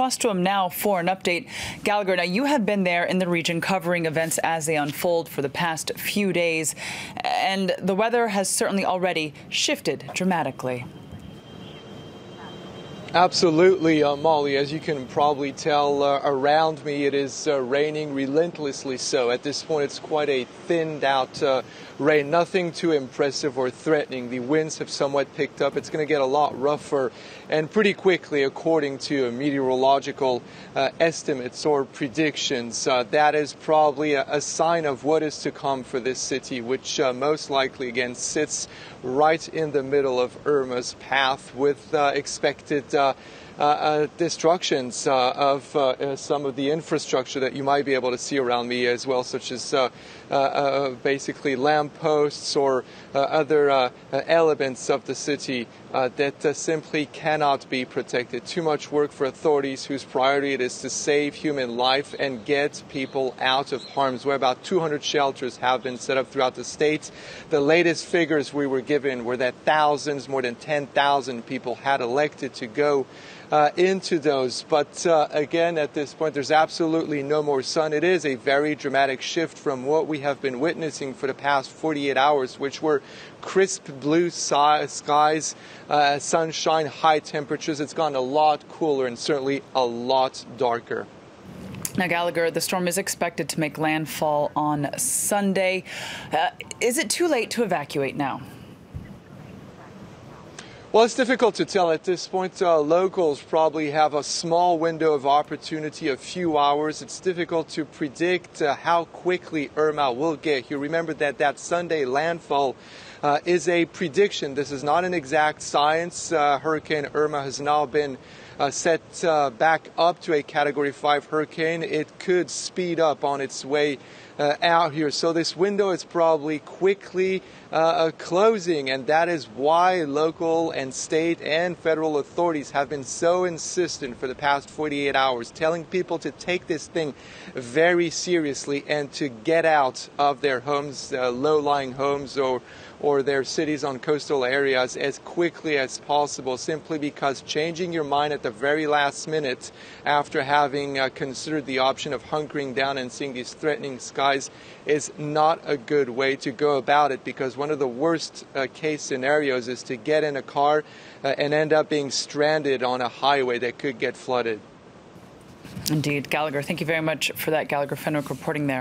across to him now for an update. Gallagher, now you have been there in the region covering events as they unfold for the past few days, and the weather has certainly already shifted dramatically. Absolutely, Molly. As you can probably tell around me, it is raining relentlessly so. At this point, it's quite a thinned out rain, nothing too impressive or threatening. The winds have somewhat picked up. It's going to get a lot rougher and pretty quickly, according to meteorological estimates or predictions. That is probably a sign of what is to come for this city, which most likely, again, sits right in the middle of Irma's path with expected destructions of some of the infrastructure that you might be able to see around me as well, such as basically lampposts or other elements of the city that simply cannot be protected. Too much work for authorities whose priority it is to save human life and get people out of harm's way. About 200 shelters have been set up throughout the state. The latest figures we were given were that thousands, more than 10,000 people had elected to go into those. But again, at this point, there's absolutely no more sun. It is a very dramatic shift from what we have been witnessing for the past 48 hours, which were crisp blue skies, sunshine, high temperatures. It's gotten a lot cooler and certainly a lot darker. Now, Gallagher, the storm is expected to make landfall on Sunday. Is it too late to evacuate now? Well, it's difficult to tell at this point. Locals probably have a small window of opportunity, a few hours. It's difficult to predict how quickly Irma will get here. Remember that Sunday landfall is a prediction. This is not an exact science. Hurricane Irma has now been set back up to a Category 5 hurricane. It could speed up on its way out here. So this window is probably quickly closing, and that is why local and state and federal authorities have been so insistent for the past 48 hours, telling people to take this thing very seriously and to get out of their homes, low-lying homes or their cities on coastal areas as quickly as possible, simply because changing your mind at the very last minute after having considered the option of hunkering down and seeing these threatening skies is not a good way to go about it, because one of the worst case scenarios is to get in a car and end up being stranded on a highway that could get flooded. Indeed. Gallagher, thank you very much for that. Gallagher Fenwick reporting there.